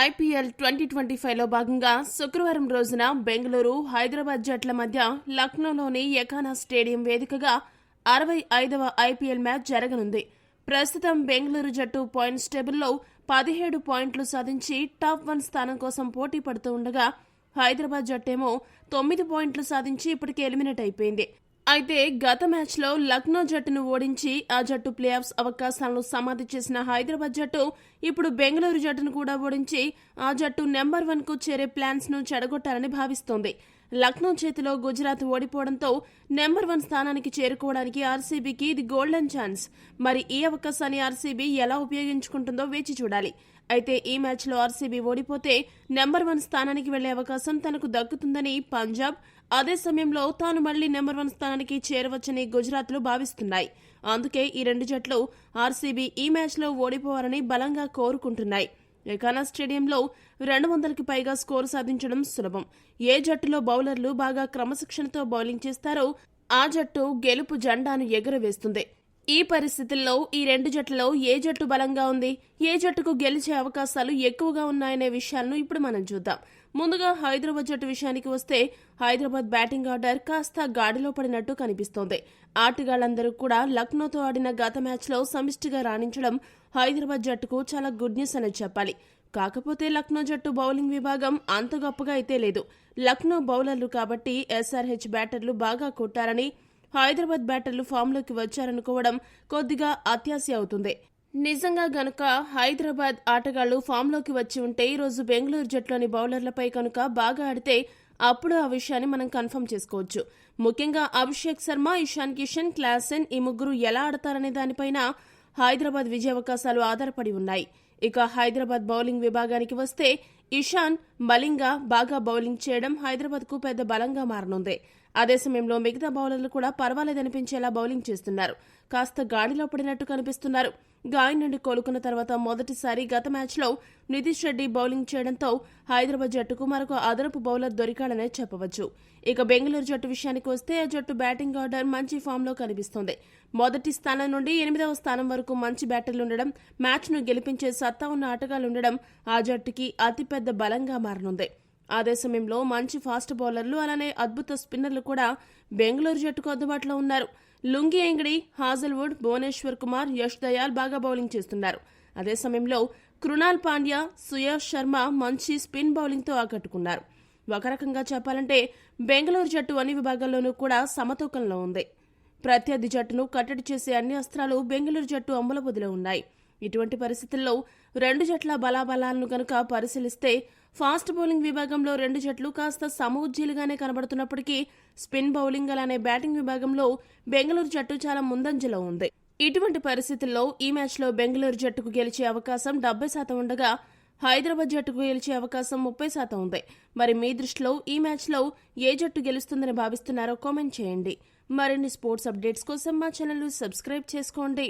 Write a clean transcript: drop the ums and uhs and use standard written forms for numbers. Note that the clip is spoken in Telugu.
ఐపీఎల్ 2025లో భాగంగా శుక్రవారం రోజున బెంగళూరు, హైదరాబాద్ జట్ల మధ్య లక్నోలోని ఎకానా స్టేడియం వేదికగా 65వ ఐపీఎల్ మ్యాచ్ జరగనుంది. ప్రస్తుతం బెంగళూరు జట్టు పాయింట్స్ టేబుల్లో 17 పాయింట్లు సాధించి టాప్ 1 స్థానం కోసం పోటీ పడుతూ ఉండగా, హైదరాబాద్ జట్టేమో 9 పాయింట్లు సాధించి ఇప్పటికే ఎలిమినేట్ అయిపోయింది. అయితే గత మ్యాచ్లో లక్నో జట్టును ఓడించి ఆ జట్టు ప్లే ఆఫ్స్ అవకాశాలను సమాధి చేసిన హైదరాబాద్ జట్టు ఇప్పుడు బెంగళూరు జట్టును కూడా ఓడించి ఆ జట్టు నెంబర్ 1కు చేరే ప్లాన్స్ ను చెడగొట్టాలని భావిస్తోంది. లక్నో చేతిలో గుజరాత్ ఓడిపోవడంతో నెంబర్ 1 స్థానానికి చేరుకోవడానికి ఆర్సీబీకి ఇది గోల్డెన్ ఛాన్స్. మరి ఈ అవకాశాన్ని ఆర్సీబీ ఎలా ఉపయోగించుకుంటుందో వేచి చూడాలి. అయితే ఈ మ్యాచ్లో ఆర్సీబీ ఓడిపోతే నెంబర్ 1 స్థానానికి వెళ్లే అవకాశం తనకు దక్కుతుందని పంజాబ్, అదే సమయంలో తాను మళ్లీ నెంబర్ 1 స్థానానికి చేరవచ్చని గుజరాత్లు భావిస్తున్నాయి. అందుకే ఈ రెండు జట్లు ఆర్సీబీ ఈ మ్యాచ్లో ఓడిపోవాలని బలంగా కోరుకుంటున్నాయి. ఎకానా స్టేడియంలో 200కి పైగా స్కోరు సాధించడం సులభం. ఏ జట్టులో బౌలర్లు బాగా క్రమశిక్షణతో బౌలింగ్ చేస్తారో ఆ జట్టు గెలుపు జెండాను ఎగురవేస్తుంది. ఈ పరిస్థితుల్లో ఈ రెండు జట్లలో ఏ జట్టు బలంగా ఉంది, ఏ జట్టుకు గెలిచే అవకాశాలు ఎక్కువగా ఉన్నాయనే విషయాలను ఇప్పుడు మనం చూద్దాం. ముందుగా హైదరాబాద్ జట్టు విషయానికి వస్తే హైదరాబాద్ బ్యాటింగ్ ఆర్డర్ కాస్త గాడిలో పడినట్టు కనిపిస్తోంది. ఆటగాళ్లందరూ కూడా లక్నోతో ఆడిన గత మ్యాచ్లో సమిష్టిగా రాణించడం హైదరాబాద్ జట్టుకు చాలా గుడ్ న్యూస్ అని చెప్పాలి. కాకపోతే లక్నో జట్టు బౌలింగ్ విభాగం అంత గొప్పగా అయితే లేదు. లక్నో బౌలర్లు కాబట్టి ఎస్ఆర్హెచ్ బ్యాటర్లు బాగా కొట్టారని హైదరాబాద్ బ్యాటర్లు ఫామ్లోకి వచ్చారనుకోవడం కొద్దిగా అత్యాశ అవుతుంది. నిజంగా గనుక హైదరాబాద్ ఆటగాళ్లు ఫామ్లోకి వచ్చి ఉంటే ఈరోజు బెంగళూరు జట్లోని బౌలర్లపై కనుక బాగా ఆడితే అప్పుడు ఆ విషయాన్ని మనం కన్ఫర్మ్ చేసుకోవచ్చు. ముఖ్యంగా అభిషేక్ శర్మ, ఇషాన్ కిషన్, క్లాసెన్ ఈ ముగ్గురు ఎలా ఆడతారనే దానిపైన హైదరాబాద్ విజయావకాశాలు ఆధారపడి ఉన్నాయి. ఇక హైదరాబాద్ బౌలింగ్ విభాగానికి వస్తే ఇషాన్, మలింగ బాగా బౌలింగ్ చేయడం హైదరాబాద్కు పెద్ద బలంగా మారనుంది. అదే సమయంలో మిగతా బౌలర్లు కూడా పర్వాలేదనిపించేలా బౌలింగ్ చేస్తున్నారు. కాస్త గాడిలో పడినట్టు కనిపిస్తున్నారు. గాయం నుండి కోలుకున్న తర్వాత మొదటిసారి గత మ్యాచ్లో నితీష్ రెడ్డి బౌలింగ్ చేయడంతో హైదరాబాద్ జట్టుకు మరొక అదనపు బౌలర్ దొరికాడనే చెప్పవచ్చు. ఇక బెంగళూరు జట్టు విషయానికి వస్తే ఆ జట్టు బ్యాటింగ్ ఆర్డర్ మంచి ఫామ్లో కనిపిస్తోంది. మొదటి స్థానం నుండి 8వ స్థానం వరకు మంచి బ్యాటర్లుండడం, మ్యాచ్ను గెలిపించే సత్తా ఉన్న ఆటగాళ్లుండడం ఆ జట్టుకి అతిపెద్ద బలంగా మారనుంది. అదే సమయంలో మంచి ఫాస్ట్ బౌలర్లు, అలానే అద్భుత స్పిన్నర్లు కూడా బెంగళూరు జట్టుకు అందుబాటులో ఉన్నారు. లుంగి ఎంగడి, హాజల్వుడ్, భువనేశ్వర్ కుమార్, యష్ దయాల్ బాగా బౌలింగ్ చేస్తున్నారు. అదే సమయంలో కృణాల్ పాండ్యా, సుయాష్ శర్మ మంచి స్పిన్ బౌలింగ్తో ఆకట్టుకున్నారు. ఒక రకంగా చెప్పాలంటే బెంగళూరు జట్టు అన్ని విభాగాల్లోనూ కూడా సమతూకంలో ఉంది. ప్రత్యర్థి జట్టును కట్టడి చేసే అన్ని అస్త్రాలు బెంగళూరు జట్టు అమ్ములబొదిలో ఉన్నాయి. ఇటువంటి పరిస్థితుల్లో రెండు జట్ల బలాబలాలను గనుక పరిశీలిస్తే ఫాస్ట్ బౌలింగ్ విభాగంలో రెండు జట్లు కాస్త సమఉజ్జీలుగానే కనబడుతున్నప్పటికీ స్పిన్ బౌలింగ్ అలానే బ్యాటింగ్ విభాగంలో బెంగళూరు జట్టు చాలా ముందంజలో ఉంది. ఇటువంటి పరిస్థితుల్లో ఈ మ్యాచ్లో బెంగళూరు జట్టుకు గెలిచే అవకాశం 70% ఉండగా హైదరాబాద్ జట్టుకు గెలిచే అవకాశం 30% ఉంది. మరి మీ దృష్టిలో ఈ మ్యాచ్లో ఏ జట్టు గెలుస్తుందని భావిస్తున్నారో కామెంట్ చేయండి. మరిన్ని స్పోర్ట్స్ అప్డేట్స్ కోసం మా ఛానల్ సబ్స్క్రైబ్ చేసుకోండి.